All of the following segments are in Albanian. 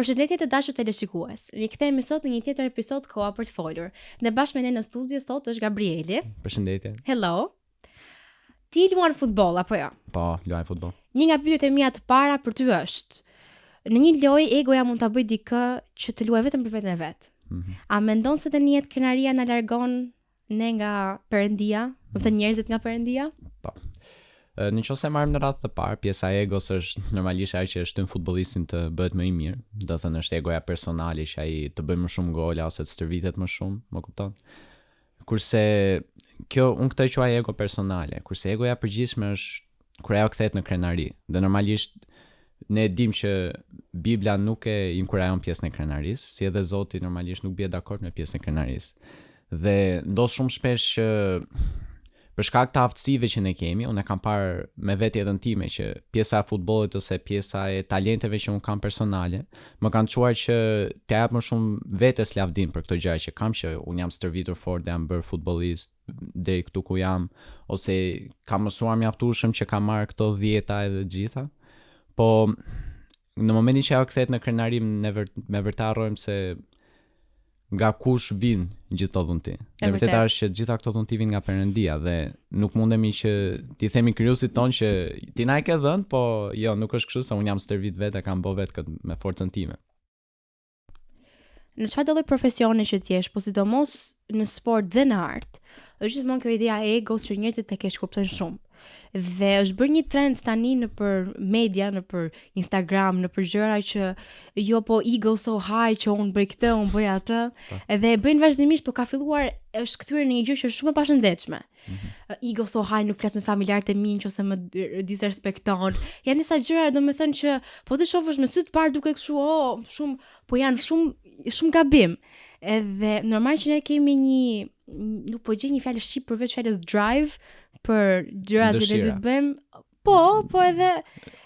Përshëndetje të dashur teleshikues. Rikthehemi sot në një tjetër episod Koha për të folur. Dhe bashkë me ne në studio sot është Gabrieli. Përshëndetje. Hello. Ti luan futboll apo jo? Po, luaj futboll. Një nga pyetjet e mia të para për ty është: në një lojë egoja mund ta bëj dikë që të luaj vetëm për veten e vet. A mendon se tani jetë krenaria na largon ne nga Perëndia, do të thënë njerëzit nga Perëndia? Po. Në qoftë se marrim në radhë të parë, pjesa e egos është normalisht ajo që e shtyn futbollistin të bëhet më i mirë. Do të thënë është egoja personale që ai të bëjë më shumë gola ose të stërvitet më shumë, më kupton? Kurse kjo unë këtë quaj ego personale, kurse egoja përgjithshme është kur ajo kthehet në krenari. Dhe normalisht ne dim që Bibla nuk e inkurajon pjesën e krenarisë, si edhe Zoti normalisht nuk bie dakord me pjesën e krenarisë. Dhe ndodh shumë shpesh që për shkak të aftësive që ne kemi, unë e kam parë me vetjetën time që pjesa e futbollit ose pjesa e talenteve që unë kam personale, më kanë çuar që të jap më shumë vetes lavdim për këto gjëra që kam, që unë jam stërvitur fort dhe jam bërë futbollist deri këtu ku jam, ose kam mësuar mjaftueshëm që kam marrë këto 10 edhe gjitha. Po në momentin që ajo kthehet në krenari, me vërtet harrojmë se nga kush vin gjithë këto dhunti. E vërteta është që gjitha këto dhunti vijnë nga Perëndia dhe nuk mundemi që t'i themi krijuesit ton që ti na e ke dhënë, po jo, nuk është kështu, se unë jam stërvit vetë, kam bë vetë këtë me forcën time. Në çfarëdo lloj profesioni që t'jesh, po sidomos në sport dhe në art, është gjithmonë kjo ideja e egos që njerëzit e kesh kuptojnë shumë. Dhe është bërë një trend tani në për media, në për Instagram, në për gjëra që jo po ego so high që unë bëj këtë, unë bëj atë, edhe e bëjnë vazhdimisht, por ka filluar është kthyer në një gjë që është shumë e pashëndetshme. Ego so high, nuk flas me familjarët e mi ose më disrespekton. Janë disa gjëra, domethënë që po të shohësh me sy të parë duke kështu, shumë, po janë shumë gabim. Edhe normal që ne kemi nuk po gjej një fjalë shqip përveç fjalës drive për gjërat që ne duhet të bëjmë. Po edhe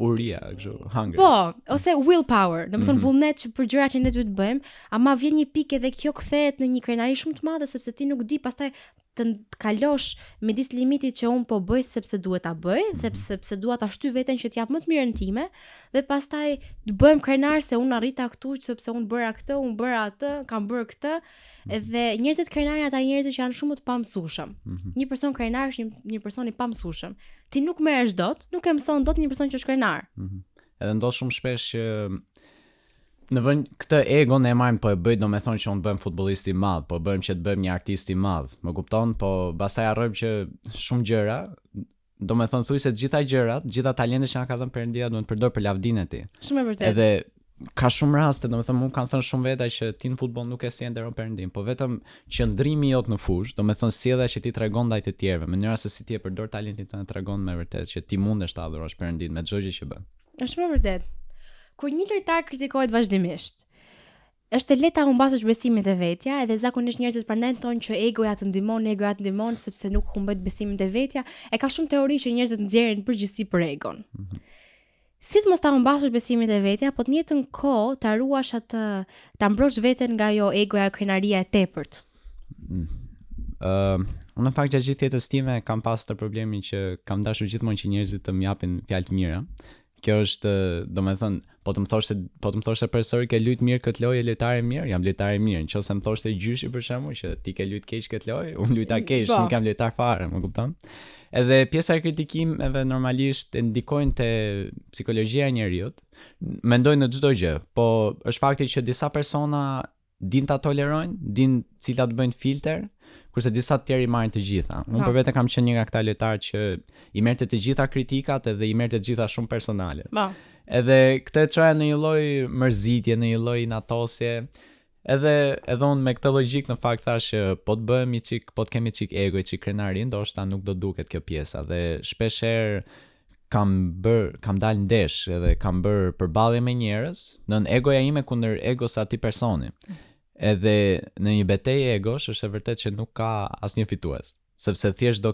uria, kështu, hunger. Po, ose willpower, domethënë vullnet që për gjërat që ne duhet të bëjmë, ama vjen një pikë edhe kjo kthehet në një krenari shumë të madhe sepse ti nuk di pastaj të kalosh midis limitit që un po bëj sepse duhet ta bëj, sepse dua ta shty veten që t'jap më të mirën time, dhe pastaj të bëhem krenar se un arrita këtu sepse un bëra këtë, un bëra atë, kam bërë këtë. Edhe njerëzit krenar ata njerëz që janë shumë të pamësueshëm. Një person krenar është një person i pamësueshëm. Ti nuk merresh dot, nuk e mëson dot një person që është krenar. Edhe ndodh shumë shpesh që në vend këtë egon e marrim, po e bëj domethënë që unë bëhem futbollist i madh, po bëjmë që të bëjmë një artist i madh. Më kupton? Po pastaj harrojmë që shumë gjëra, domethënë thuaj se të gjitha gjërat, gjitha talentet që na ka dhënë Perëndia duhen të përdor për lavdinë e tij. Shumë e vërtetë. Edhe ka shumë raste, domethënë mua kanë thënë shumë veta që ti në futboll nuk e si nderon Perëndin, po vetëm qëndrimi jot në fushë, domethënë sjellja që ti tregon ndaj të tjerëve, mënyra se si ti e përdor talentin tënd tregon me vërtet që ti mundesh ta adhurosh Perëndin me çdo gjë që bën. Është shumë e vërtetë. Kur një lojtar kritikohet vazhdimisht, është e lehtë ta humbasësh besimin te vetja, edhe zakonisht njerëzit prandaj thonë që egoja të ndihmon sepse nuk humbet besimin te vetja. E ka shumë teori që njerëzit nxjerrin përgjithësi për egon. Si të mos ta humbasësh besimin te vetja, po të njëjtën kohë ta ruash atë, ta mbrosh veten nga ajo egoja, krenaria e tepërt. Unë në fakt gjatë gjithë jetës time kam pas të problemin që kam dashur gjithmonë që njerëzit të më japin fjalë të mira. Kjo është, domethënë, po të më thoshte profesori ke lut mirë këtë lojë, lojtare mirë, jam lojtar i mirë. Nëse më thoshte gjyshi për shembull që ti ke lut keq këtë lojë, unë luajta keq, nuk jam lojtar fare, më kupton? Edhe pjesa e kritikimeve normalisht e ndikojnë te psikologjia e njeriu. Mendojnë në çdo gjë, po është fakti që disa persona din ta tolerojnë, din cilat bëjnë filter, kurse disa të tjerë i marrin të gjitha. Unë për vete kam qenë një nga këta lojtarë që i merrte të gjitha kritikat edhe i merrte të gjitha shumë personale. Edhe këtë çoja në një lloj mërzitje, në një lloj inatosje. Edhe unë me këtë logjik në fakt thash që po të bëhemi çik, po të kemi çik ego, çik krenari, ndoshta nuk do duket kjo pjesa. Dhe shpesh herë kam dalë ndesh edhe kam bërë përballje me njerëz, nën egoja ime kundër egos atij personi. Edhe në një betejë egosh është e vërtetë që nuk ka asnjë fitues, sepse thjesht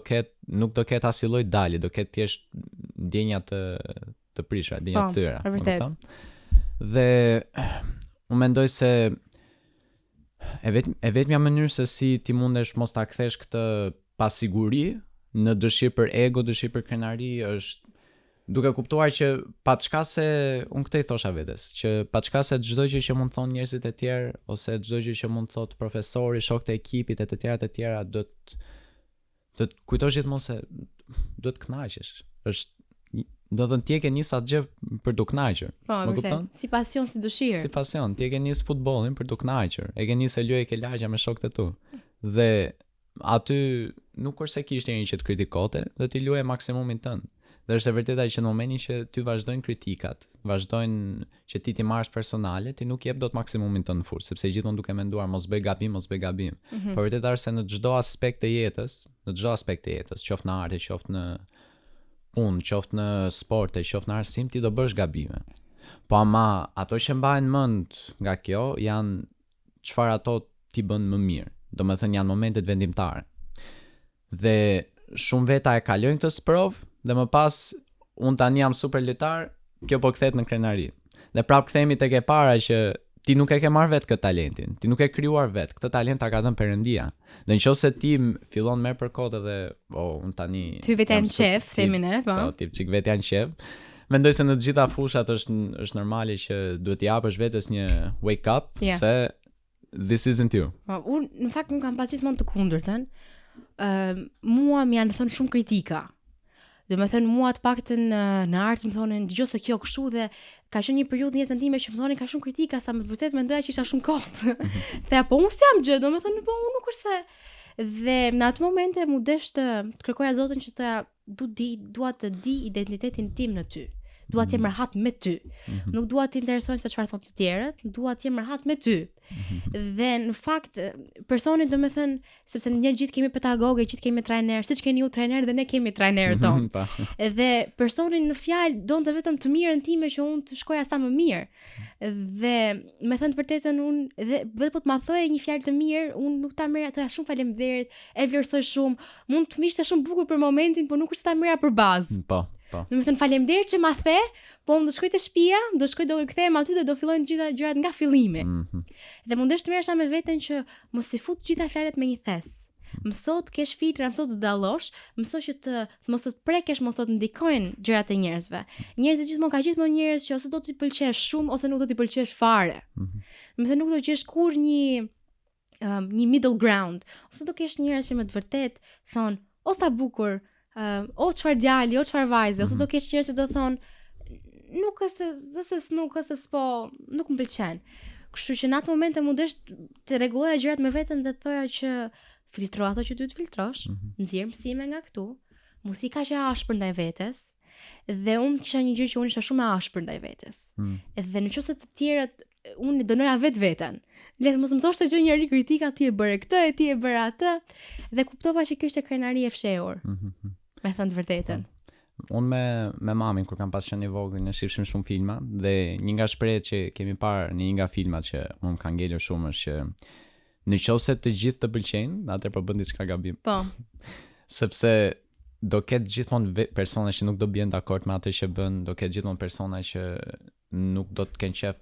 nuk do ketë asnjë lloj dalje, do ketë thjesht ndjenja të prishura, ndjenja të thyra, e kupton? Dhe unë mendoj se e vetmja mënyrë se si ti mundesh mos ta kthesh këtë pasiguri në dëshirë për ego, dëshirë për krenari, është duke kuptuar që paçka se unë këtë i thosha vetes, që paçka se çdo gjë që mund të thonë njerëzit e tjerë ose çdo gjë që mund të thotë profesori, shokët e ekipit e të tjera do të kujtosh gjithmonë se do të kënaqesh. Do të thënë ti e ke nis atë gjë për të kënaqur. Po, më kupton? Si pasion, si dëshirë. Si pasion, ti e ke nis futbollin për të kënaqur. E ke nis e luaj ke lagja me shokët e tu. Dhe aty nuk është se kishte një që të kritikote, dhe ti luaje maksimumin tënd. Dhe është e vërteta që në momentin që ty vazhdojnë kritikat, vazhdojnë që ti marrësh personale, ti nuk jep dot maksimumin tënd në fusë, sepse gjithmonë duke menduar mos bëj gabim. Por vërteta është se në çdo aspekt të jetës, qoftë në art, qoftë në punë, qoftë në sport, qoftë në arsim, ti do bësh gabime. Po ama ato që mbajnë mend nga kjo janë çfarë ato ti bën më mirë. Domethënë janë momentet vendimtare. Dhe shumë veta e kalojnë këtë sprov dhe më pas unë tani jam super lojtar, kjo po kthehet në krenari. Dhe prap kthehemi tek e para që ti nuk e ke marrë vetë këtë talentin, ti nuk e krijuar vetë, këtë talent ta ka dhënë Perëndia. Dhe nëse ti fillon me për kod edhe unë tani ty vetë janë shef, themi ne, po. Po, ti çik vetë janë shef. Mendoj se në të gjitha fushat është normale që duhet t'i japësh vetes një wake up, se this isn't you. Po, unë në fakt nuk kam pas gjithmonë të kundërtën. Mua më janë thënë shumë kritika. Do më thënë mua të paktën në art më thonin dëgjoj se kjo kështu, dhe ka qenë një periudhë në jetën time që më thonin ka shumë kritika, sa më vërtet mendoja që isha shumë kot. Dhe apo unë s'jam gjë, do më thënë po unë nuk është se. Dhe në atë momente mu desh të kërkoja Zotin që të dua të di identitetin tim në ty. Dua të jem rahat me ty. Nuk dua të interesojnë se çfarë thonë të tjerët, dua të jem rahat me ty. Dhe në fakt personi do më thënë, sepse ne gjithë kemi pedagogë, gjithë kemi trajner, siç keni ju trajner dhe ne kemi trajnerët tonë. Dhe personi në fjalë donte vetëm të mirën time që unë të shkoja sa më mirë. Dhe me thënë të vërtetën unë dhe po të ma thoje një fjalë të mirë, unë nuk ta merja, thoja shumë faleminderit, e vlerësoj shumë, mund të më ishte shumë bukur për momentin, por nuk është ta merja për bazë. Po. Do të thënë faleminderit që ma the, po unë do shkoj te shtëpia, do kthehem aty dhe do fillojnë gjitha gjërat nga fillimi. Dhe mundesh të merresha me veten që mos i fut gjitha fjalët me një thes. Mëso të kesh filtra, mëso të dallosh, mëso që të mos të prekesh, mos të ndikojnë gjërat e njerëzve. Njerëzit gjithmonë ka gjithmonë njerëz që ose do t'i pëlqesh shumë ose nuk do t'i pëlqesh fare. Do të thënë nuk do të gjesh kur një middle ground. Ose do kesh njerëz që me të vërtet thon, o sa bukur, o çfarë djali, o çfarë vajze, ose do kesh njerëz që do thon nuk është s'po, nuk më pëlqen. Kështu që në atë moment mundesh të rregulloja gjërat me veten dhe të thoja që filtro ato që duhet të filtrosh, nxjerr mësime nga këtu, mos i kaq e ashpër ndaj vetes. Dhe unë kisha një gjë që unë isha shumë e ashpër ndaj vetes. Dhe nëse të tjerët unë dënoja veten. Le të mos më thosh të gjë njëri kritika, ti e bëre këtë, ti e bëre atë, dhe kuptova që kjo ishte krenari e fshehur. Me thënë të vërtetën. Unë me mamin kur kam pas qenë i vogël ne shifshim shumë filma, dhe një nga shprehjet që kemi parë në një nga filmat që më ka ngelur shumë është që nëse të gjithë të pëlqejnë, atëherë po bën diçka gabim. Po. Sepse do ketë gjithmonë persona që nuk do bien dakord me atë që bën, do ketë gjithmonë persona që nuk do të kenë qef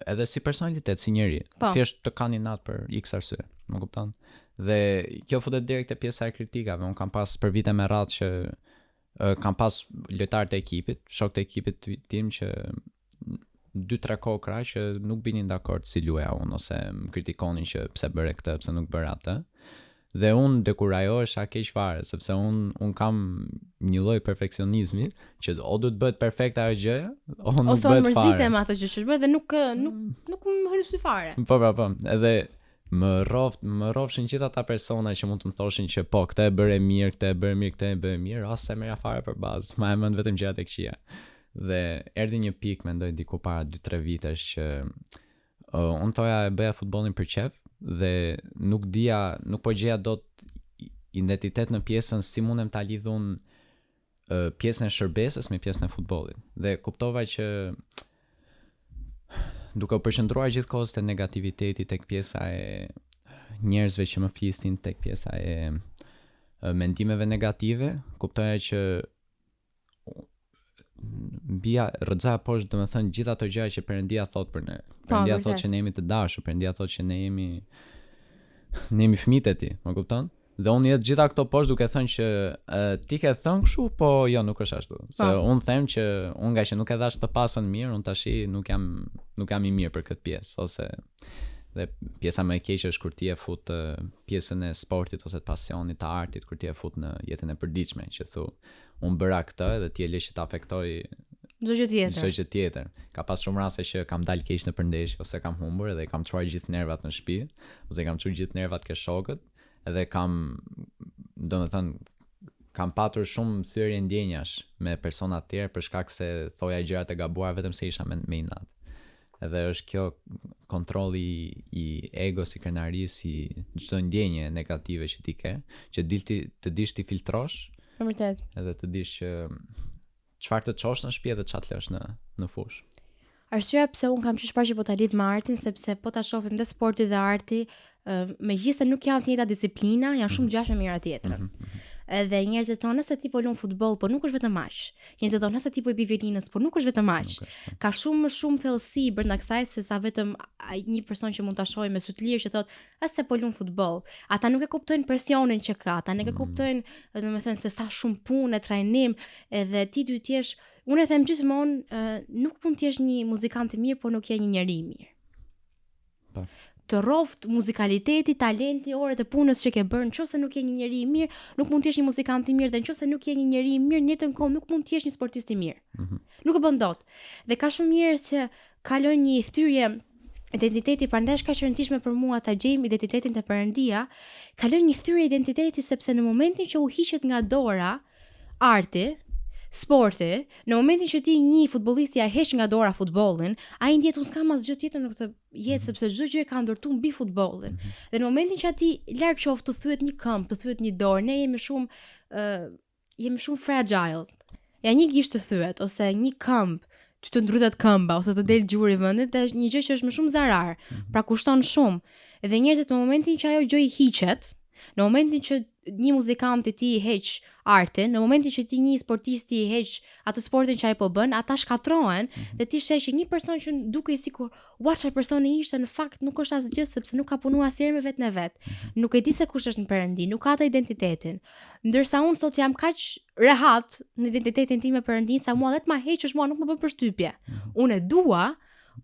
edhe si personalitet, si njeri. Thjesht të kanë inat për X arsye, më kupton? Dhe kjo futet direkt te pjesa e kritikave. Unë kam pas për vite me radhë që kam pas lojtarë të ekipit, shok të ekipit tim që 2-3 kokra që nuk binin dakord si luaja unë, ose më kritikonin që pse bëre këtë, pse nuk bëre atë. Dhe unë dekurajohesha keq fare, sepse unë kam një lloj perfeksionizmi që o duhet bëhet perfekte ajo gjë, o nuk bëhet fare. Ose mërzitem atë gjë që bëhet dhe nuk më hyn sy fare. Po. Edhe më rrofshin gjithë ata persona që mund të më thoshin që po, këtë e bëre mirë, këtë e bëre mirë, ose merja fare për bazë, ma e mend vetëm gjërat e këqija. Dhe erdhi një pikë, mendoj diku para 2-3 vitesh që unë toja e bëja futbollin për qef, dhe nuk po gjeja dot identitet në pjesën si mundem ta lidh unë pjesën e shërbesës me pjesën e futbollit. Dhe kuptova që duke u përqendruar gjithkohës te negativiteti, tek pjesa e njerëzve që më flisnin, tek pjesa e mendimeve negative, kuptoja që mbija rrëza poshtë, domethënë gjithë ato gjëra që Perëndia thot për ne. Perëndia thot që ne jemi të dashur, Perëndia thot që ne jemi fëmijët e tij, më kupton? Dhe unë jetë gjitha këto poshtë duke thënë që ti ke thënë kështu, po jo, nuk është ashtu. Se unë them që unë nga që nuk e dhash të pasën mirë, unë tashi nuk jam i mirë për këtë pjesë, ose dhe pjesa më e keqe është kur ti e fut pjesën e sportit ose të pasionit të artit, kur ti e fut në jetën e përditshme, që thu, unë bëra këtë dhe ti e lësh që ta afektoj çdo gjë tjetër. Ka pas shumë raste që kam dalë keq në përndeshje ose kam humbur dhe kam çuar gjithë nervat në shtëpi, ose kam çuar gjithë nervat ke shokët, edhe kam patur shumë thyrje ndjenjash me persona të tjerë për shkak se thoja gjërat e gabuara vetëm se isha me inat. Edhe është kjo kontrolli i egos, i krenarisë, i çdo ndjenje negative që ti ke, që të dish ti filtrosh. Vërtet. Edhe të dish që çfarë të çosh në shtëpi dhe çfarë të lësh në fush. Arsyeja pse un kam qesh që po ta lidh me artin, sepse po ta shohim dhe sporti dhe arti, megjithëse nuk janë të njëjta disiplina, janë shumë ngjashme me njëra tjetrën. Edhe njerëzit thonë se ti po lun futboll, po nuk është vetëm aq. Njerëzit thonë se ti po i bëj violinës, po nuk është vetëm aq. Ka shumë thellësi brenda kësaj se sa vetëm një person që mund ta shohë me sy të lirë që thotë, "As se po lun futboll." Ata nuk e kuptojnë presionin që ka, ata nuk e kuptojnë, domethënë se sa shumë punë, trajnim, edhe ti duhet të jesh, unë e them gjithmonë, nuk mund të jesh një muzikant i mirë, po nuk je një njerëz i mirë. Po. Të rroft muzikaliteti, talenti, orët e punës që ke bërë, nëse nuk je një njerëz i mirë, nuk mund të jesh një muzikant i mirë, dhe nëse nuk je një njerëz i mirë, në jetën kohë nuk mund të jesh një sportist i mirë. Nuk e bën dot. Dhe ka shumë njerëz që kalojnë një thyrje identiteti, prandaj është kaq e rëndësishme për mua ta gjejmë identitetin te Perëndia, kalojnë një thyrje identiteti sepse në momentin që u hiqet nga dora arti, sporti, në momentin që ti një futbollisti ja heq nga dora futbollin, ai ndjet unë s'kam asgjë tjetër në këtë jetë sepse çdo gjë e ka ndërtuar mbi futbollin. Dhe në momentin që ti larg qoftë të thyet një këmbë, të thyet një dorë, ne jemi shumë fragile. Ja një gisht të thyet ose një këmbë, të ndrytet këmba ose të del gjuri vendit, është një gjë që është më shumë zarar, pra kushton shumë. Dhe njerëzit në momentin që ajo gjë i hiqet, në momentin që një muzikant i ti heq artin, në momentin që ti një sportisti heq atë sportin që ai po bën, ata shkatrohen dhe ti sheh që një person që dukej sikur çfarë personi ishte, në fakt nuk është asgjë sepse nuk ka punuar asnjëherë me vetën e vet. Nuk e di se kush është në Perëndi, nuk ka atë identitetin. Ndërsa unë sot jam kaq rehat në identitetin tim me Perëndin sa mua vetë ma heqësh mua nuk më bën përshtypje. Unë e dua,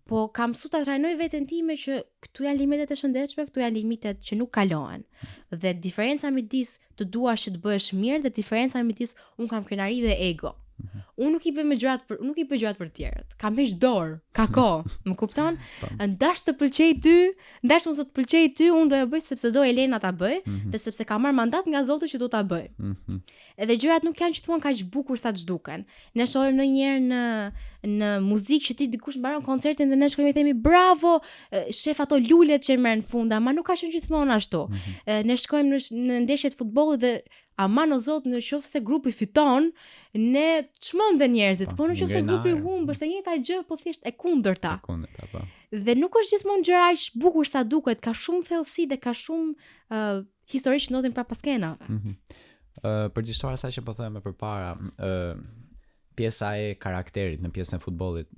po kam mësuar ta trajnoj veten time që këtu janë limitet e shëndetshme, këtu janë limitet që nuk kalohen. Dhe diferenca midis të duash që të bëhesh mirë dhe diferenca midis unë kam krenari dhe ego. Unë nuk i bëj gjërat për të tjerët. Kam heq dorë, ka kohë, më kupton? Ndash të pëlqej ty, ndash mos të pëlqej ty, unë do e bëj sepse do Elena ta bëj, dhe sepse ka marr mandat nga Zoti që do ta bëj. Edhe gjërat nuk janë gjithmonë kaq bukur sa ç'duken. Ne shohim ndonjëherë në muzikë që ti dikush mbaron koncertin dhe ne shkojmë i themi bravo, shef ato lulet që merren fund, ama nuk ka qenë gjithmonë ashtu. Ne shkojmë në ndeshjet futbollit dhe aman o Zot, në qoftë se grupi fiton, ne çmenden njerëzit, po në qoftë se grupi humb, është e njëjta gjë, po thjesht e kundërta. Po. Dhe nuk është gjithmonë gjëra aq bukur sa duket, ka shumë thellësi dhe ka shumë histori që ndodhin prapas skenave. Përgjithësisht asaj që po them më përpara, pjesa e karakterit në pjesën e futbollit,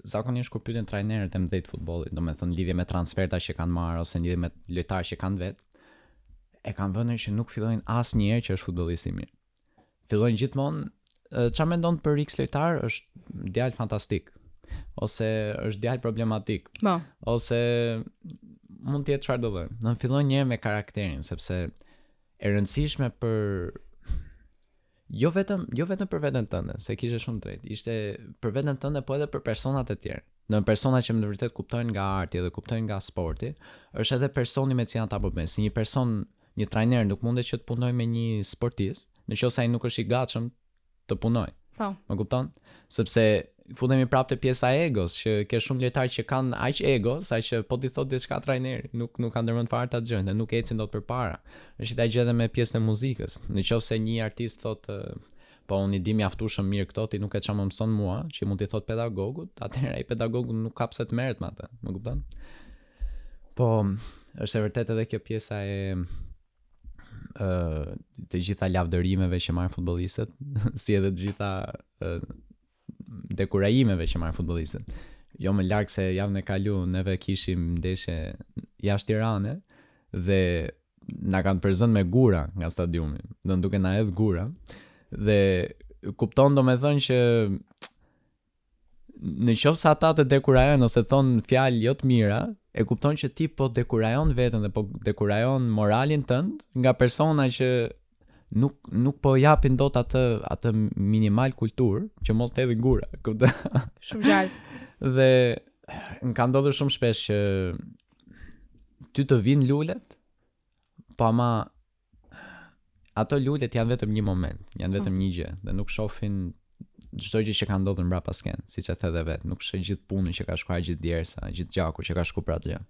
zakonisht kur pyeten trajnerët e mëdhtë të futbollit, domethënë lidhje me transferta që kanë marrë ose lidhje me lojtarë që kanë vetë, e kanë vënë që nuk fillojnë asnjëherë që është futbollist i mirë. Fillojnë gjithmonë, çfarë mendon për X lojtar është djalë fantastik, ose është djalë problematik, ose mund të jetë çfarë do lloj. Do të fillojnë njëherë me karakterin, sepse e rëndësishme për jo vetëm për veten tënde, se kishe shumë drejt. Ishte për veten tënde, po edhe për personat e tjerë. Në persona që në vërtet kuptojnë nga arti dhe kuptojnë nga sporti, është edhe personi me cilin ata po bëjnë. Si një person, një trajner nuk mundet që të punoj me një sportist, nëse ai nuk është i gatshëm të punoj. Po. Më kupton? Sepse futemi prapë te pjesa e egos, që ke shumë lojtarë që kanë aq ego, sa që po ti thotë diçka trajneri, nuk kanë ndërmend fare ta dëgjojnë dhe nuk ecin dot përpara. Është ta gjë edhe me pjesën e muzikës. Nëse një artist thotë po unë i di mjaftueshëm mirë këto, ti nuk e çam më mëson mua, që mund t'i thot pedagogut, atëherë ai pedagogu nuk ka pse të merret me atë, më kupton? Po, është e vërtetë edhe kjo pjesa e të gjitha lavdërimeve që marrin futbollistët, si edhe të gjitha dekurajimeve që marrin futbollistët. Jo më larg se javën e kaluar neve kishim ndeshje jashtë Tiranës dhe na kanë përzën me gura nga stadiumi, do në duke na edhe gura, dhe kupton domethënë që në qoftë se ata të dekurajon ose thon fjalë jo të mira, e kupton që ti po dekurajon veten dhe po dekurajon moralin tënd nga persona që nuk po japin dot atë minimal kulturë që mos të hedhin gura, kupton? Shumë gjallë. Dhe më ka ndodhur shumë shpesh që ty të vinë lulet, po ama ato lulet janë vetëm një moment, janë vetëm një gjë, dhe nuk shohin çdo gjë që ka ndodhur mbrapa sken, siç e the edhe vet, nuk sheh gjithë punën që ka shkuar, gjithë djersa, gjithë gjaku që ka shkuar për atë gjë.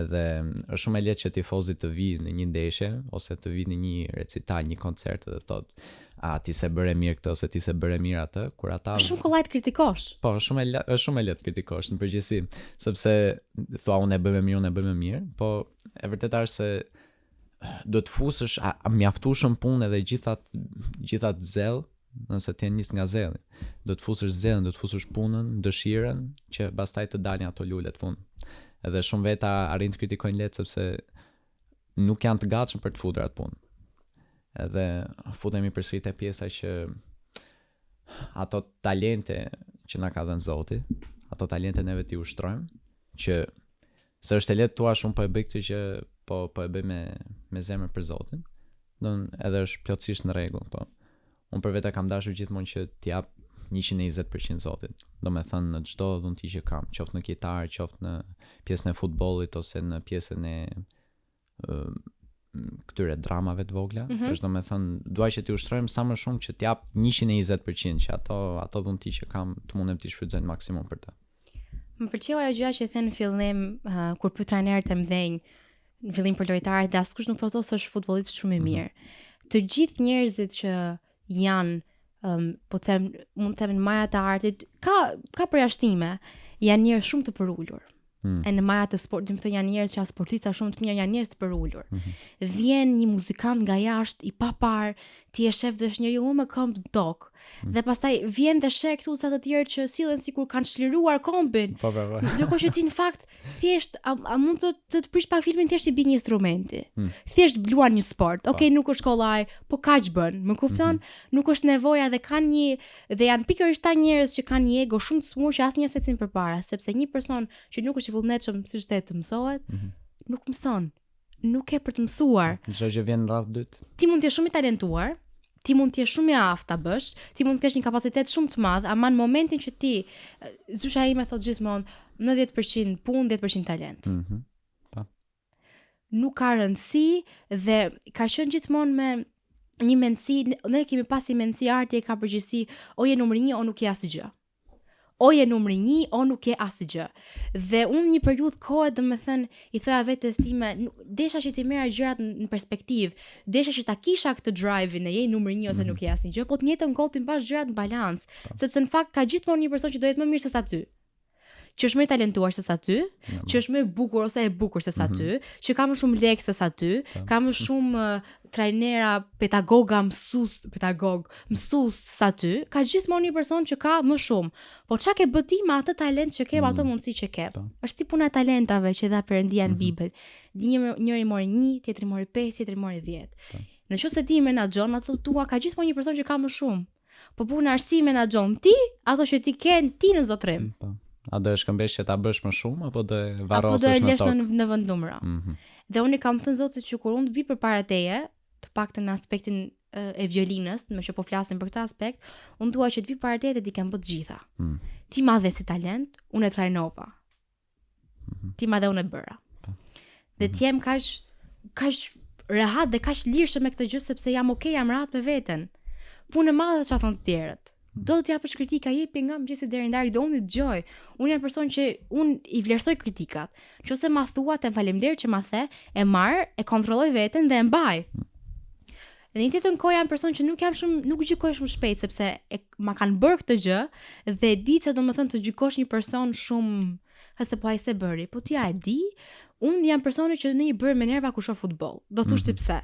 Edhe është shumë e lehtë që tifozit të vinë në një ndeshje ose të vinë në një recital, një koncert dhe thotë, ti se bëre mirë këtë ose ti se bëre mirë atë, kur ata Shumë kollaj të kritikosh. Po, është shumë e lehtë kritikosh në përgjithësi, sepse thua unë e bëj më mirë, po e vërteta është se do të fusësh a mjaftueshëm punë edhe gjithat zell, nëse ti nis nga zelli. Do të fusësh zellin, do të fusësh punën, dëshirën që pastaj të dalin ato lule të fund. Edhe shumë veta arrin të kritikojnë lehtë sepse nuk janë të gatshëm për të futur atë punë. Edhe futemi përsëri te pjesa që ato talente që na ka dhënë Zoti, ato talente neve t'i ushtrojmë, që se është e lehtë thua shumë po e bëj këtë që po e bëj me zemër për Zotin. Edhe është plotësisht në rregull, po. Unë për vete kam dashur gjithmonë që t'jap 120% Zotit. Do me thënë në çdo dhunti që kam, qoftë në kitarë, qoftë në pjesën e futbollit ose në pjesën e këtyre dramave të vogla, është do me thënë duaj që t'i ushtrojmë sa më shumë që t'jap 120% që ato dhunti që kam të mundem t'i shfrytëzoj në maksimum për të. Më pëlqeu ajo gjëja që thënë në fillim kur pyet trajnerët e mëdhenj në fillim për lojtarët, dhe askush nuk thotë se është futbollist shumë i mirë. Të gjithë njerëzit që janë mund të them në majat e artit, ka përjashtime, janë njerëz shumë të përullur. E në majat e sportit, më thënë janë njerëz që janë sportista shumë të mirë, janë njerëz të përullur. Vjen një muzikant nga jashtë i papar, ti e shef dhe është njeriu me këmbë dok. Dhe pastaj vjen dhe sheh këtu ca të tjerë që sillen sikur kanë çliruar këmbën. Po. Ndërkohë që ti në fakt thjesht a mund të prish pak filmin, thjesht i bën një instrumenti. Thjesht luan një sport. Okej, nuk është kollaj, po kaq bën. Më kupton? Nuk është nevoja dhe dhe janë pikërisht ta njerëz që kanë një ego shumë të smur që asnjëherë s'ecin përpara, sepse një person që nuk është i vullnetshëm siç të mësohet, nuk mëson. Nuk e për të mësuar. Çdo që vjen në radhë dytë. Ti mund të jesh shumë i talentuar, ti mund të jesh shumë i aftë ta bësh, ti mund të kesh një kapacitet shumë të madh, ama në momentin që ti, zysha ime thot gjithmonë, 90% punë, 10% talent. Po. Nuk ka rëndësi dhe ka qenë gjithmonë me një mendësi, ne kemi pasi mendësi arti e ka përgjithësi, o je numri 1 o nuk je asgjë. O je numri 1 o nuk je asgjë. Dhe unë një periudhë kohë, domethënë, i thoya vetes time, desha që ti merra gjërat në perspektivë, desha që ta kisha këtë drive-in e je numri 1 ose nuk je asgjë, po të njëjtën kohë ti mbash gjërat në balancë, sepse në fakt ka gjithmonë një person që do jetë më mirë se sa ty. Që është më i talentuar se sa ty, që është më i bukur ose e bukur se sa ty, që ka më shumë lekë se sa ty, ka më shumë trajnera, pedagoga, mësues sa ty, ka gjithmonë një person që ka më shumë. Po çka ke bë ti me atë talent që ke, ato mundësi që ke? Është si puna e talentave që dha Perëndia në Bibël. Njëri mori 1, tjetri mori 5, tjetri mori 10. Nëse ti menaxhon ato tua, ka gjithmonë një person që ka më shumë. Po puna është si menaxhon ti ato që ti ke ti në zotrim. A do e shkëmbesh që ta bësh më shumë apo do e varrosësh në tokë? Apo do e lesh në vend numra. Dhe unë kam thënë Zotit që kur unë vi përpara teje, të paktën në aspektin e violinës, më që po flasim për këtë aspekt, unë dua që të vi para teje dhe ti kem bë të gjitha. Ti ma dhe si talent, unë e trajnova. Ti ma dhe unë e bëra. Dhe ti jem kaq rehat dhe kaq lirshëm me këtë gjë sepse jam okay, jam rahat me veten. Punë e madhe çfarë thon të tjerët. Do të japësh kritika, jepi nga mëngjesi deri në darkë, do unë dëgjoj. Unë jam person që unë i vlerësoj kritikat. Nëse ma thua, të faleminderit që ma the, e marr, e kontrolloj veten dhe e mbaj. Dhe një tjetër kohë jam person që nuk gjykoj shumë shpejt sepse ma kanë bërë këtë gjë dhe di që domethënë të gjykosh një person shumë hase po ai se bëri, po ti e di. Unë jam personi që në i bërë me nerva kur shoh futboll. Do thosh ti pse?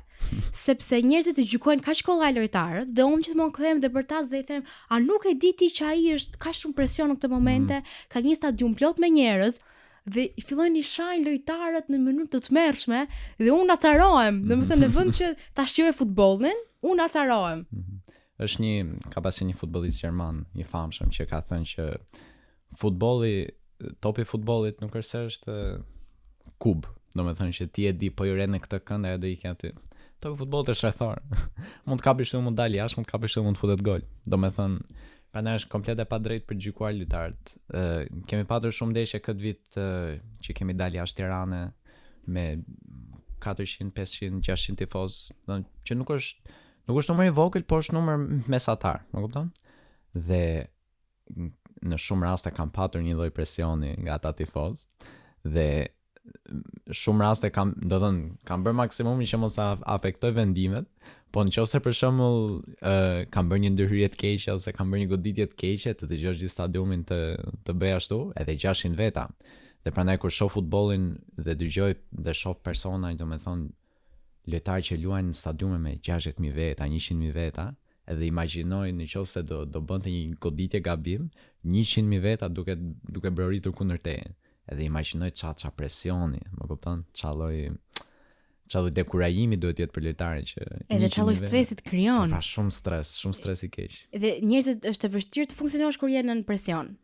Sepse njerëzit e gjykojnë kaq kollaj lojtarët dhe unë gjithmonë kthehem dhe bërtas dhe i them, a nuk e di ti që ai është kaq shumë presion në këtë momente, ka një stadium plot me njerëz dhe i fillojnë i shajnë lojtarët në mënyrë të tmerrshme dhe unë acarohem. Domethënë në vend që ta shijoj futbollin, unë acarohem. Është ka pasur një futbollist gjerman, i famshëm, që ka thënë që topi i futbollit nuk është kub. Domethënë që ti e di po i re në këtë kënd ajo do ikë aty. Topi i futbollit është rrethor. Mund të kapësh shumë, mund dalë jashtë, mund të kapësh shumë, mund të futet gol. Domethënë prandaj është komplet e padrejtë për gjykuar lojtarët. Kemi patur shumë ndeshje këtë vit që kemi dalë jashtë Tirane me 400, 500, 600 tifoz, që nuk është numër i vogël, por është numër mesatar, më kupton? Dhe në shumë raste kam patur një lloj presioni nga ata tifoz dhe shumë raste kam bërë maksimumin që mos afektoj vendimet, po nëse për shembull kam bërë një ndërhyrje të keqe ose kam bërë një goditje të keqe, të dëgjosh gjithë stadiumin të bëj ashtu, edhe 600 veta. Dhe prandaj kur shoh futbollin dhe dëgjoj dhe shoh persona, domethënë lojtarë që luajnë në stadiume me 60.000 veta, 100.000 veta, edhe imagjinoj nëse do bënte një goditje gabim, 100.000 veta duke broritur kundër teje. Edhe imagjinoj ça presioni, më kupton? Ça lloj dekurajimi duhet jetë për lojtarin që edhe ça lloj stresi të krijon. Pra shumë stres i keq. Dhe njerëzit është e vështirë të funksionosh kur jenë në presion.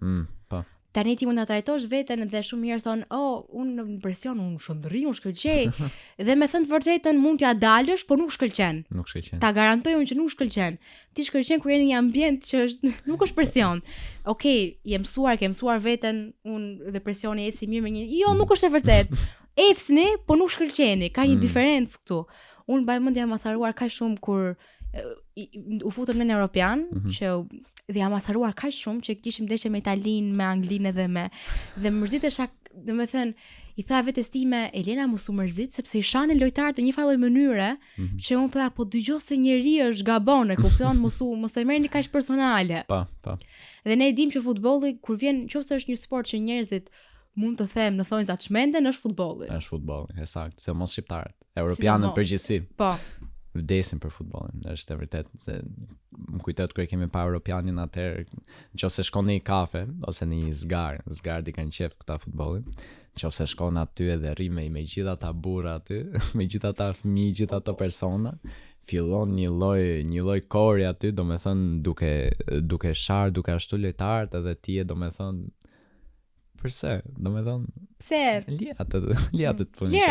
Po. Tani ti mund ta trajtosh veten dhe shumë njerëz thonë, unë në presion, unë shndërri, unë shkëlqej. Dhe me thënë të vërtetën mund t'ja dalësh, por nuk shkëlqen. Ta garantoj unë që nuk shkëlqen. Ti shkëlqen kur je në një ambient që nuk është presion. Okej, ke mësuar veten, unë dhe presioni eci mirë me një. Jo, nuk është e vërtet. Ecni, po nuk shkëlqeni. Ka një diferencë këtu. Unë mbaj mend jam masaruar kaq shumë kur u futëm në Europian, që dhe jam asaruar kaq shumë që kishim ndeshje me Italinë, me Anglinë dhe dhe mërzitesha, domethënë i tha vetes time, Elena mos u mërzit sepse i shanin lojtarët në një farë mënyre që unë thoya po dëgjoj se njeriu është gabon, e kupton, mos e merrni kaq personale. Po. Dhe ne e dim që futbolli kur vjen, nëse është një sport që njerëzit mund të them në thonjza çmenden, është futbolli. Është futbolli, saktë, se mos shqiptarët, europianët përgjithësi. Po. Vdesin për futbollin, është e vërtet se më kujtohet kur kemi pa europianin atëherë, nëse shkon në një kafe ose në një zgar di kanë qef këta futbollin, nëse shkon aty edhe rri me gjithë ata burra aty, me gjithë ata fëmijë, gjithë ato persona, fillon një lloj kori aty, domethënë duke shar, duke ashtu lojtarët edhe ti e domethënë përse, domethënë pse liat të punë.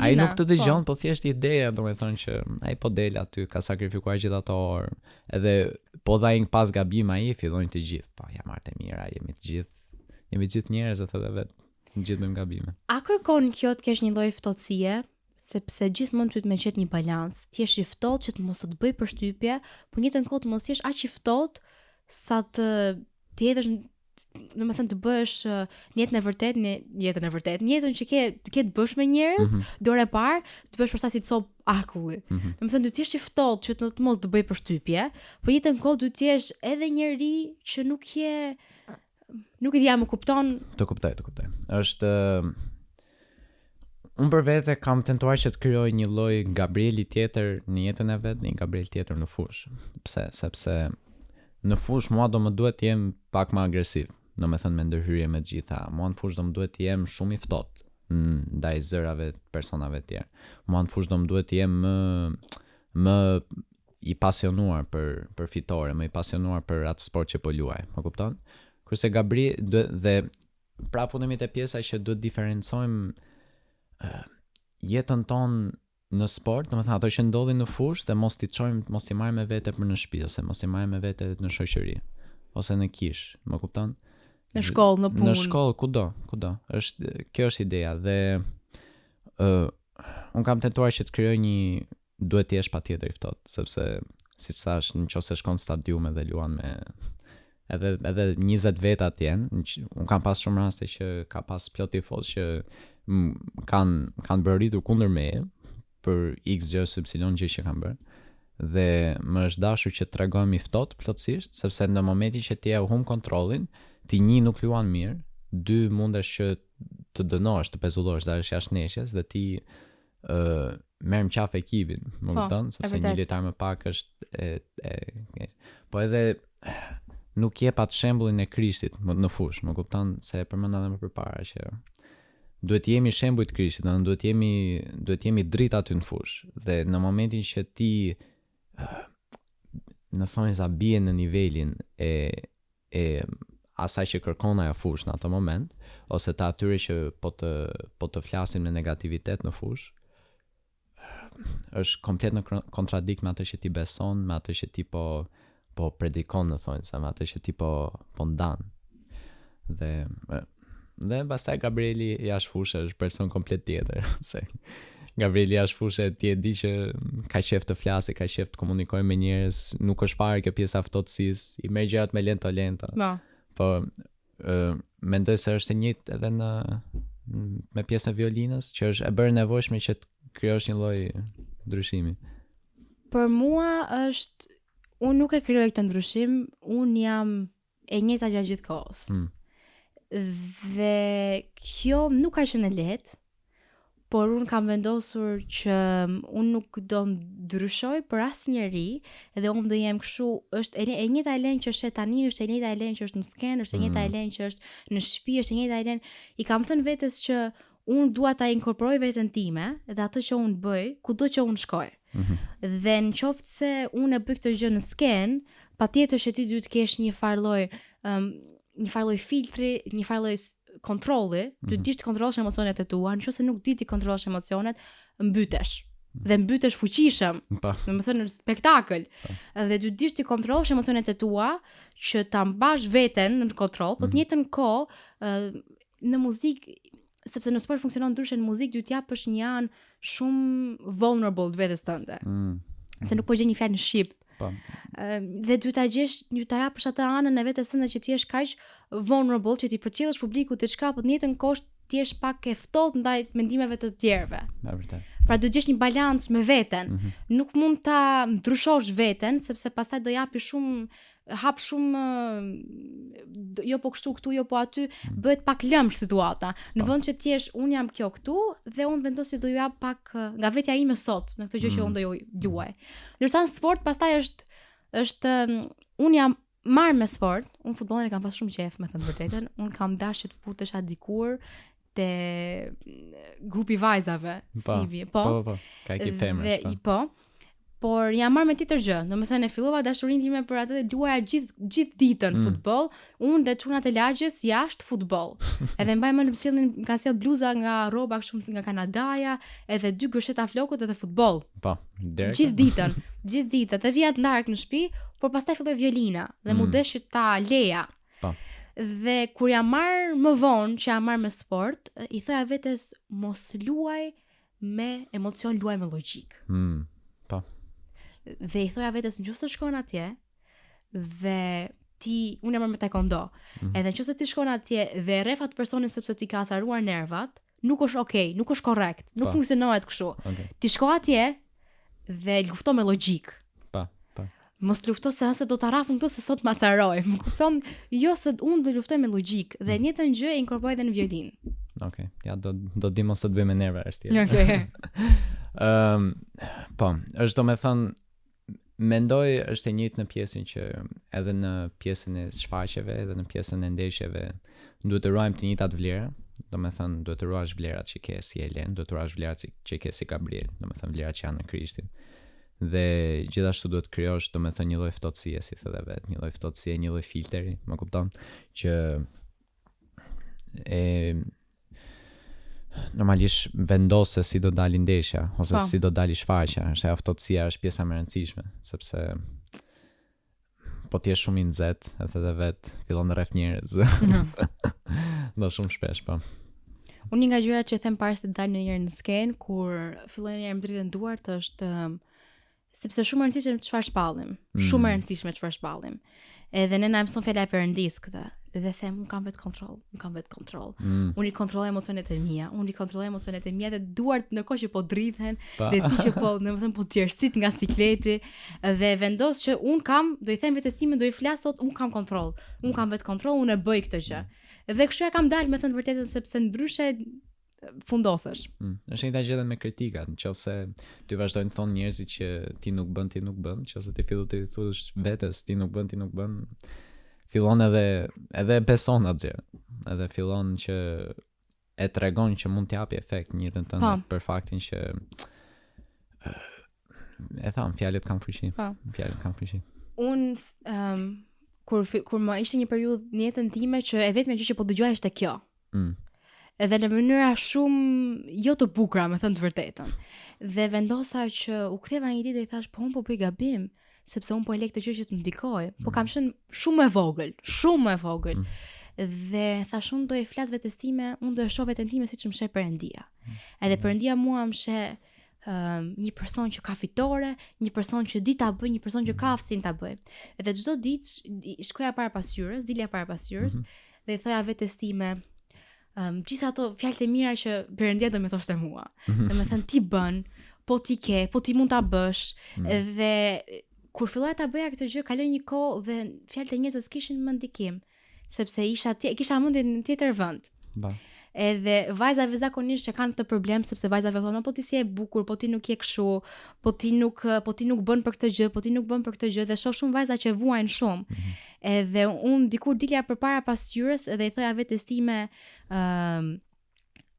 Ai nuk të dëgjon, po thjesht ideja, domethënë që ai po del aty, ka sakrifikuar gjithë ato orë. Edhe po dha një pas gabim ai, fillojnë të gjithë. Po ja marrë mira, jemi të gjithë njerëz edhe vetë, të gjithë me gabime. A kërkon kjo të kesh një lloj ftohtësie, sepse gjithmonë duhet me gjetë një balans, ti je i ftohtë që të mos të bëj përshtypje, por në njëjtën kohë të mos jesh aq i ftohtë sa të jesh domethënë të bësh jetën e vërtetë, që ke të bësh me njerëz, dorë parë, të bësh përsa si të cop akulli. Domethënë duhet të jesh i ftohtë që të mos të bëj përshtypje, por jetën kohë duhet të jesh edhe njeri që nuk e di, më kupton? Të kuptoj. Është unë për vete kam tentuar që të krijoj një lloj Gabrieli tjetër në jetën e vet, një Gabriel tjetër në fushë. Pse? Sepse në fushë mua do më duhet të jem pak më agresiv. Domethënë me ndërhyrje me të gjitha. Mua në fushë do më duhet të jem shumë i ftohtë ndaj zërave të personave të tjerë. Mua në fushë do më duhet të jem më i pasionuar për fitore, më i pasionuar për atë sport që po luaj. Më kupton? Kurse Gabriel dhe prapë punemi te pjesa që duhet diferencojmë jetën tonë në sport, domethënë ato që ndodhin në fushë dhe mos i marrim me vete për në shtëpi ose mos i marrim me vete në shoqëri ose në kish, më kupton? Në shkollë, në punë. Në shkollë, kudo. Kjo është ideja dhe un kam tentuar që të krijoj duhet të jesh patjetër i ftohtë, sepse siç thash, nëse shkon në stadium dhe luan me edhe 20 veta atje, un kam pas shumë raste që ka pas plot tifoz që kanë bërritur kundër meje për X gjë ose Y gjë që kanë bërë. Dhe më është dashur që të tregojmë i ftohtë plotësisht, sepse në momentin që ti e humb kontrollin, ti një nuk luan mirë, dy mundesh që të dënohesh, të pezullosh, dalësh jashtë neshjes dhe ti merr mqaf ekipin, më kupton, sepse një lojtar më pak është po edhe nuk jep atë shembullin e Krishtit në fushë, më kupton, se përmenda edhe më përpara që duhet jemi shembuj të Krishtit, duhet jemi dritë aty në fushë. Dhe në momentin që ti në thonë sa bie në nivelin e asaj që kërkon ajo fushë në atë moment, ose të atyre që po të flasim në negativitet në fushë, është komplet në kontradikt me atë që ti beson, me atë që ti po predikon, në thonë sa, me atë që ti po ndan. Dhe pastaj Gabrieli jashtë fushë është person komplet tjetër, se Gabrieli jashtë fushë ti e di që ka qef të flasë, ka qef të komunikojë me njerëz, nuk është fare kjo pjesa ftohtësisë, i merr gjërat me lento. Po mendoj se është e njëjtë edhe me pjesën e violinës, që është e bërë nevojshme që të krijosh një lloj ndryshimi. Për mua është, unë nuk e krijoj këtë ndryshim, unë jam e njëjta gjatë gjithë kohës. Dhe kjo nuk ka qenë lehtë, por unë kam vendosur që unë nuk do ndryshoj për asnjëri, dhe unë do jem kështu, është e njëjta Elen që është tani, është e njëjta Elen që është në skenë, është e njëjta Elen që është në shtëpi, është e njëjta Elen. I kam thënë vetes që unë dua ta inkorporoj veten time dhe atë që unë bëj, kudo që unë shkoj. Dhe në qoftë se unë e bëj këtë gjë në skenë, patjetër që ti duhet të kesh një farloj filtri, një farloj kontrolli, ty dish të kontrollosh emocionet e tua, nëse nuk di të kontrollosh emocionet, mbytesh. Dhe mbytesh fuqishëm. Domethënë në spektakël. Dhe ty dish të kontrollosh emocionet e tua, që ta mbash veten në kontroll, por të njëjtën kohë në muzikë, sepse në sport funksionon ndryshe, në muzikë duhet t'japësh një anë shumë vulnerable të vetes tënde. Se nuk po gjen një fjalë në shqip. Dhe duhet ta gjesh, duhet ta japësh atë anën e vetes tënde që ti je kaq vulnerable, që ti përcjellësh publikut diçka, por në njëjtën kohë ti je pak e ftohtë ndaj mendimeve të tjerëve. Pra do gjesh një balancë me veten. Nuk mund ta ndryshosh veten, sepse pastaj do japi hap shumë jo po kështu këtu, jo po aty, bëhet pak lëmsh situata. Në vend që ti jesh, unë jam kjo këtu dhe unë vendos që do ju jap pak nga vetja ime sot në këtë gjë që unë do ju luaj. Ndërsa në sport pastaj është unë jam marrë me sport, unë futbollin e kam pas shumë qejf, me thënë vërtetën. Unë kam dashur të futesha dikur te grupi vajzave, Sivi, po. Ka ekip femrash, po. Por jam marrë me tjetër gjë, domethënë e fillova dashurinë time për atë, luaja gjithë ditën futboll, unë dhe çunat e lagjës jashtë futboll. Edhe mbaj më më ka sjell bluza nga rroba kështu nga Kanadaja, edhe 2 gësheta flokut edhe futboll. Po, direkt. Gjithë ditën, të vija të larg në shtëpi, por pastaj filloi violina dhe mu desh ta leja. Po. Dhe kur jam marrë më vonë, që jam marrë me sport, i thoja vetes mos luaj me emocion, luaj me logjik. Po. Dhe i thoja vetes nëse shkon atje dhe unë jam me taekwondo, edhe nëse ti shkon atje dhe rref atë personin sepse ti ka atharuar nervat, nuk është okay, nuk është korrekt, nuk funksionohet kështu. Ti shko atje dhe lufto me logjik. Mos lufto se ase do të rafun këtu se sot ma caroj. Më kupton, jo se unë do luftoj me logjik dhe njëjtën gjë e inkorporoj edhe në violin. Okej, ja do di mos të bëj me nerva është tjetër. Okej. Po, është domethënë mendoj është e njëjtë në pjesën që edhe në pjesën e shfaqjeve, edhe në pjesën e ndeshjeve duhet të ruajmë të njëjtat vlera, domethënë duhet të ruash vlerat që ke si Elen, duhet të ruash vlerat që ke si Gabriel, domethënë vlerat që janë në Krishtin. Dhe gjithashtu duhet të krijosh domethënë një lloj ftohtësie, si thotë vet, një lloj ftohtësie, një lloj filteri, më kupton, që normalisht vendos se si do dali ndeshja ose si do dali shfaqja, është ajo ftohtësia, është pjesa më e rëndësishme, sepse po ti je shumë i nxehtë, edhe vet fillon të rref njerëz. Do shumë shpesh, po. Unë nga gjërat që them para se të dal ndonjëherë në skenë, kur fillojnë njëherë më dritën duart, është sepse shumë e rëndësishme çfarë shpallim. Shumë e rëndësishme çfarë shpallim. Edhe ne na mëson fjala e Perëndis këtë. Dhe them, unë kam vetë kontroll. Unë i kontrolloj emocionet e mia, dhe duart ndërkohë që po drithen, dhe ti që po, domethënë po tjerësit nga sikleti, dhe vendos që do i them vetes time, do i flas sot, unë kam kontroll. Unë kam vetë kontroll, unë e bëj këtë gjë. Dhe kështu ja kam dalë, me thënë vërtetën, sepse ndryshe fundosesh. Është njëjta gjë edhe me kritikat, nëse ti vazhdojnë të thonë njerëzit që ti nuk bën, nëse ti fillu të thuash vetes ti nuk bën, fillon edhe beson atë gjë. Edhe fillon që e tregon që mund t'japi efekt në jetën tënde për faktin që e tham, fjalët kanë fuqi. Fjalët kanë fuqi. Unë kur më ishte një periudhë në jetën time që e vetme që po dëgjoja ishte kjo. Edhe në mënyra shumë jo të bukura, me thënë të vërtetën. Dhe vendosa që u ktheva një ditë dhe i thash, po unë po bëj gabim, sepse unë po e lek të gjë që të më ndikoj. Po kam qenë shumë e vogël. Dhe thash unë do e flas vetes time, unë do e shoh veten time siç më sheh Perëndia. Edhe Perëndia mua më sheh një person që ka fitore, një person që di ta bëj, një person që ka aftësinë ta bëj. Edhe çdo ditë shkoja para pasqyrës, dilja para pasqyrës dhe i thoja vetes time gjitha ato fjalët e mira që Perëndia do më thoshte mua. Do më thënë ti bën, po ti ke, po ti mund ta bësh. Dhe kur filloja ta bëja këtë gjë, kaloi një kohë dhe fjalët e njerëzve s'kishin më ndikim, sepse kisha mendjen në tjetër vend. Edhe vajzave zakonisht që kanë këtë problem, sepse vajzave thonë, po ti si e bukur, po ti nuk je kështu, po ti nuk bën për këtë gjë, po ti nuk bën për këtë gjë, dhe shoh shumë vajza që vuajnë shumë. Edhe unë dikur dilja përpara pasqyrës edhe i thoja vetes time,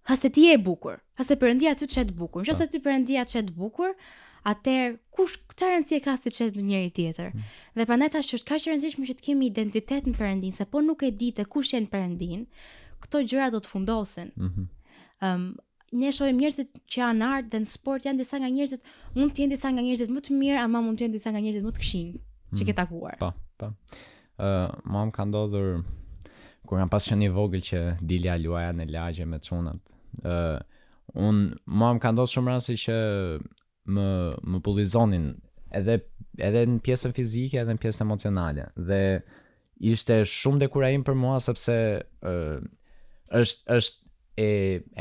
haste ti je bukur, haste Perëndia ty çet bukur. Nëse ty Perëndia çet bukur, atëherë çfarë rëndësie ka si çet njëri tjetër? Dhe prandaj thash që ka që rëndësishme që të kemi identitet në Perëndin, se po nuk e di të kush janë Perëndin, këto gjëra do të fundosen. Ne shohim njerëzit që janë art dhe në sport janë disa nga njerëzit, mund të jenë disa nga njerëzit më të mirë, ama mund të jenë disa nga njerëzit më të këqij që ke takuar. Po. Mam ka ndodhur kur jam pas qenë i vogël që dilja luaja në lagje me çunat. Mam ka ndodhur shumë raste që më pullizonin edhe në pjesën fizike edhe në pjesën emocionale. Dhe ishte shumë dekurajim për mua sepse është e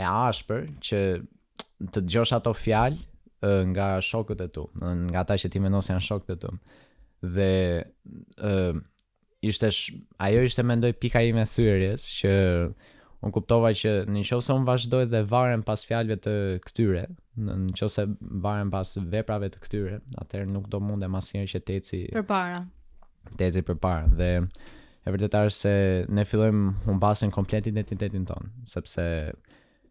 ashpër që të dëgjosh ato fjalë nga shokët e tu, nga ata që ti mendon se janë shokët e tu. Dhe ajo ishte mendoj pika ime thyerjes që unë kuptova që nëse unë vazhdoj dhe varem pas fjalëve të këtyre, nëse varem pas veprave të këtyre, atëherë nuk do mundem asnjëherë që të eci përpara. Dhe e vërtetë është se ne fillojmë humbasin komplet identitetin ton, sepse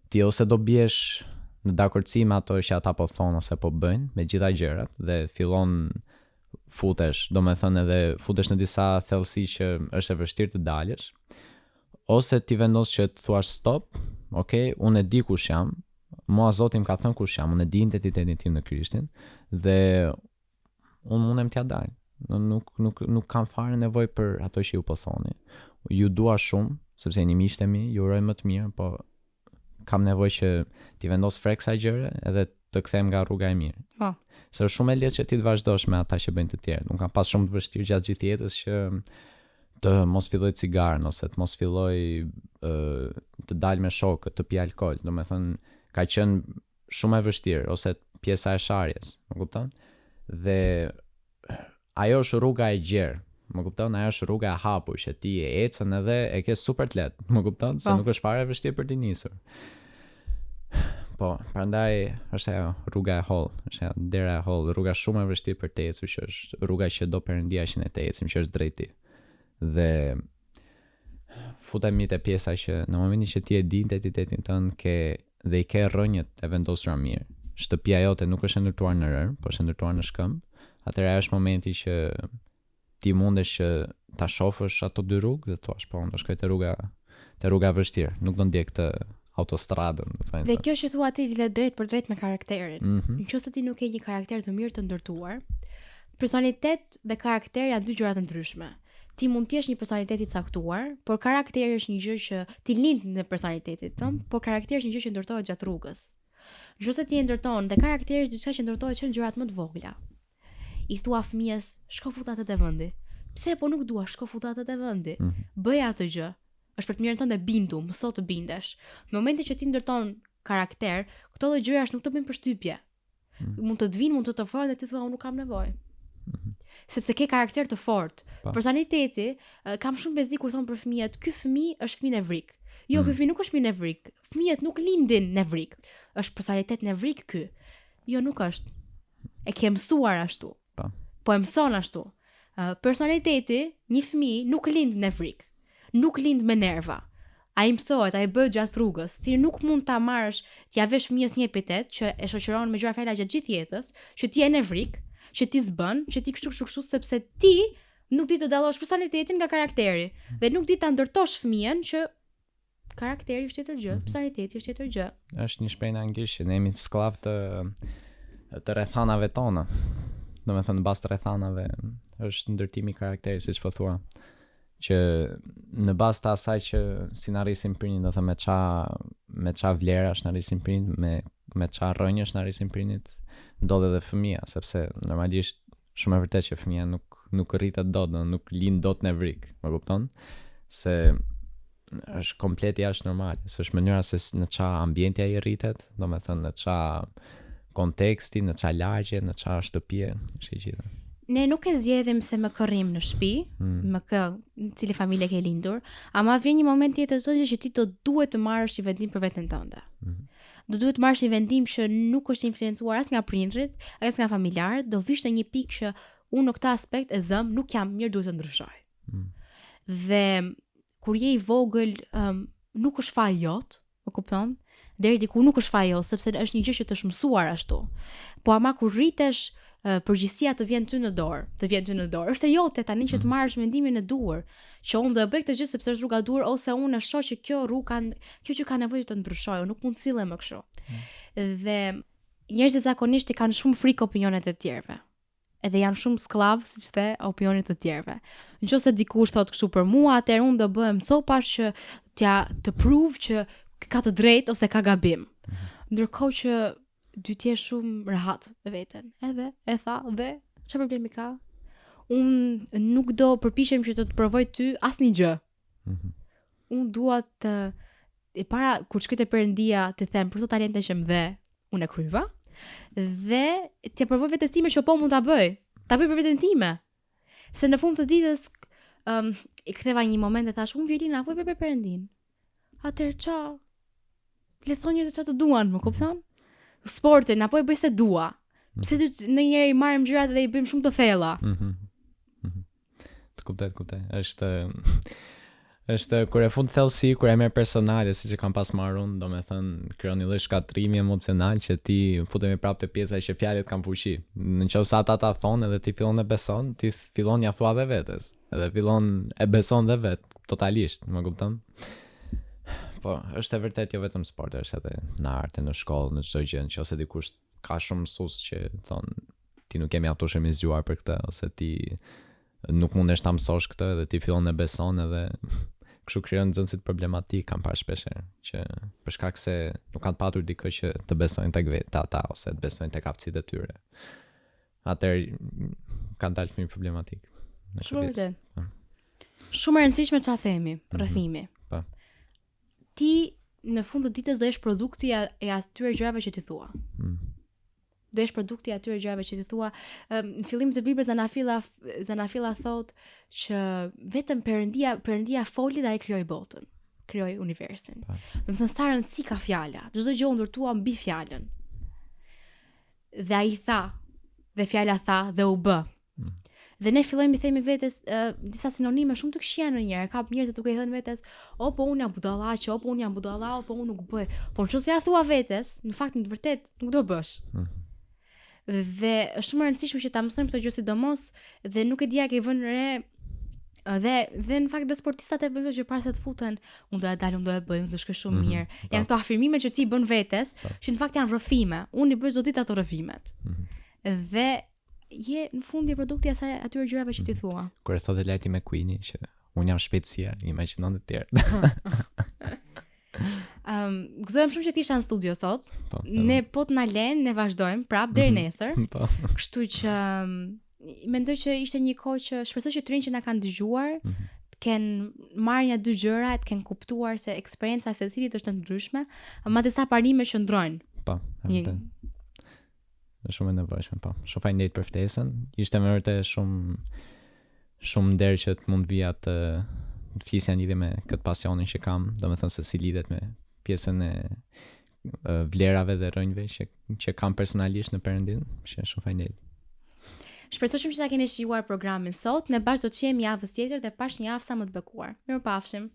ti ose do biesh në dakordsi me ato që ata po thonë ose po bëjnë me gjitha gjërat dhe fillon futesh, do me thënë edhe futesh në disa thellësi që është e vështirë të dalësh, ose ti vendos që të thuash stop, okay, unë e di kush jam, mua Zoti më ka thënë kush jam, unë e di identitetin tim në Krishtin dhe unë mundem t'ja dal. Nuk kam fare nevojë për ato që ju po thoni. Ju dua shumë, sepse jeni miqtë mi, ju uroj më të mirë, po kam nevojë që ti vendos frek kësaj gjëre edhe të kthehem nga rruga e mirë. Po. Se është shumë e lehtë që ti të vazhdosh me ata që bëjnë të tjerë. Unë kam pas shumë të vështirë gjatë gjithë jetës që të mos filloj cigaren ose të mos filloj të dal me shokët, të pi alkool. Do me thënë, ka qenë shumë e vështirë, ose pjesa e sharjes, më kupton? Dhe ajo është rruga e gjerë, më kupton? Ajo është rruga e hapur që ti e ecën edhe e ke super të lehtë, më kupton? Se nuk është fare e vështirë për të nisur. Po, prandaj është ajo rruga e holl, është ajo dera e holl, rruga shumë e vështirë për të ecur, që është rruga që do Perëndia që ne të ecim, që është drejti. Dhe futemi te pjesa që në momentin që ti e di identitetin tënd dhe i ke rrënjët e vendosura mirë, shtëpia jote nuk është e ndërtuar në rër, por është e ndërtuar në shkëmb, atëherë është momenti që ti mundesh që ta shohësh ato dy rrugë dhe thua, po, do shkoj te rruga vështirë, nuk do ndjek të autostradën, do thënë. Dhe kjo që thua ti le drejt për drejt me karakterin. Nëse ti nuk ke një karakter të mirë të ndërtuar, personalitet dhe karakter janë dy gjëra të ndryshme. Ti mund të jesh një personalitet i caktuar, por karakteri është një gjë që ti lind në personalitetin tënd, por karakteri është një gjë që ndërtohet gjatë rrugës. Nëse ti e ndërton dhe karakteri është diçka që ndërtohet në gjërat më të vogla. I thua fëmijës, shko fut atë te vendi. Pse po nuk dua, shko fut atë te vendi. Bëj atë gjë. Është për të mirën tënde, bindu, mëso të bindesh. Në momentin që ti ndërton karakter, këto lloj gjërash nuk të bëjnë përshtypje. Mund të të vinë, mund të ofrojnë dhe ti thua unë nuk kam nevojë. Sepse ke karakter të fortë. Personaliteti, kam shumë bezdi kur thon për fëmijët, ky fëmijë është fëmijë nevrik. Jo, ky fëmijë nuk është fëmijë nevrik. Fëmijët nuk lindin nevrik. Është personalitet nevrik ky. Jo, nuk është. E ke mësuar ashtu. Po e mëson ashtu. Personaliteti, një fëmijë nuk lind nevrik. Nuk lind me nerva. ai mësohet, ai bëhet gjatë rrugës. Ti nuk mund ta marrësh, t'ia vesh fëmijës një epitet që e shoqëron me gjëra fjala gjatë gjithë jetës, që ti je nevrik, që ti s'bën, që ti kështu sepse ti nuk di të dallosh personalitetin nga karakteri dhe nuk di ta ndërtosh fëmijën që karakteri është tjetër gjë, personaliteti është tjetër gjë. Është një shprehje anglisht që ne jemi skllav të rrethanave tona. Domethënë bazë të rrethanave është ndërtimi i karakterit, siç po thua. Që në bazë të asaj që si na rrisin prindit, do të thënë me ça vlerash na rrisin prindit, me ça rrënjësh na rrisin prindit, ndodh edhe fëmia, sepse normalisht shumë e vërtetë që fëmia nuk rritet dot, nuk lind dot nevrik, më kupton? Se është komplet jashtë normale, se është mënyra se në ça ambienti ai rritet, domethënë në ça konteksti, në ça lagje, në ça shtëpie, është e gjitha. Ne nuk e zgjedhim se më kërrim në shtëpi, me kë, në cili familje ke lindur, ama vjen një moment tjetër tonë që ti do duhet të marrësh një vendim për veten tënde. Do duhet të marrësh një vendim që nuk është influencuar as nga prindrit, as nga familjarët, do vish në një pikë që unë në këtë aspekt e zëm, nuk jam mirë, duhet të ndryshoj. Dhe kur je i vogël, nuk është faji jot, më kupton? Deri diku nuk është faji jot, sepse është një gjë që të është mësuar ashtu. Po ama kur rritesh, përgjegjësia të vjen ty në dorë. Është e jote tani që të marrësh mendimin e duhur, që unë do e bëj këtë gjë sepse është rruga e duhur, ose unë e shoh që kjo që ka nevojë të ndryshojë, nuk mund të sillem më kështu. Dhe njerëzit zakonisht i kanë shumë frikë opinionet e tjerëve. Edhe janë shumë skllav, siç the, opinionit të tjerëve. Nëse dikush thotë kështu për mua, atëherë unë do bëhem copash që të prove që ka të drejtë ose ka gabim. Ndërkohë që dy ti je shumë rehat me veten. Edhe e tha dhe çfarë problemi ka? Unë nuk do përpiqem që të provoj ty asnjë gjë. Unë dua të e para kur shkoj te Perëndia të them për to talente që më dhe, unë e kryva. Dhe t'ja provoj vetes time që po mund ta bëj për veten time. Se në fund të ditës i ktheva një moment e thash, unë Violina apo për Perëndin. Atëherë ça? Le thonë njerëzit çfarë të duan, më kupton? Sportin apo e bëj se dua. Pse ti ndonjëherë i marrim gjërat dhe i bëjmë shumë të thella. Të kuptoj. Është kur e fund thellësi, kur e merr personale, siç e kam pas marrë unë, domethënë krijon një lloj shkatrimi emocional që ti futemi prapë te pjesa që fjalët kanë fuqi. Nëse ata ta thonë edhe ti fillon e beson, ti fillon ja thua dhe vetes, edhe fillon e beson dhe vet totalisht, më kupton? Po, është e vërtet jo vetëm sport, është edhe në arte, në shkollë, në çdo gjë, nëse dikush ka shumë mësues që thon ti nuk je mjaftuar i zgjuar për këtë, ose ti nuk mundesh ta mësosh këtë dhe ti fillon e beson edhe kështu krijon nxënësit problematik, kam parë shpesh që për shkak se nuk kanë patur dikë që të besojnë tek vetë ata ose të besojnë tek aftësitë e tyre. Atëherë kanë dalë fëmijë problematik. Shumë vërtet. Shumë e rëndësishme ç'a themi, rrëfimi. Po. Ti në fund të ditës do jesh produkti i atyre gjërave që ti thua. Do jesh produkti i atyre gjërave që ti thua. Në fillim të librit Zanafilla thot që vetëm Perëndia foli dhe ai krijoi botën, krijoi universin. Do të thënë sa rëndësi ka fjala. Çdo gjë u ndërtua mbi fjalën. Dhe ai tha, dhe fjala tha dhe u bë. Dhe ne fillojmë i themi vetes disa sinonime shumë të këqija ndonjëherë. Ka njerëz që duke i thënë vetes, po unë jam budallaqe, po unë jam budalla, po unë nuk bëj. Por nëse ja thua vetes, në fakt në të vërtet nuk do bësh. Dhe është shumë e rëndësishme që ta mësojmë këtë gjë sidomos dhe nuk e di a ke vënë re dhe në fakt dhe sportistat e bëjnë këtë gjë para se të futen, unë do ja dal, unë do e bëj, unë do shkoj shumë mirë. Janë këto afirmime që ti bën vetes, që në fakt janë rrëfime. Unë i bëj çdo ditë ato rrëfimet. Dhe je në fund i produkti i asaj atyre gjërave që ti thua. Kur e thotë Lightning McQueen që unë jam shpejtësia, imagjinon të tjerë. Gëzohem shumë që ti isha në studio sot. Ne po të na lënë, ne vazhdojmë prapë deri nesër. Kështu që mendoj që ishte një kohë që shpresoj që të rinë që na kanë dëgjuar, të kenë marrë një dy gjëra, të kenë kuptuar se eksperienca e secilit është e ndryshme, ama disa parime që ndrojnë. Po, vërtet. Është shumë e nevojshme, po. Shumë faleminderit për ftesën. Ishte më vërtet shumë nder që të mund vija të flisja lidhje me këtë pasionin që kam, domethënë se si lidhet me pjesën e vlerave dhe rrënjve që kam personalisht në Perëndin. Shumë faleminderit. Shpresoj shumë që ta keni shijuar programin sot. Ne bashkë do të qemi javës tjetër dhe pas një javë sa më të bekuar. Mirupafshim.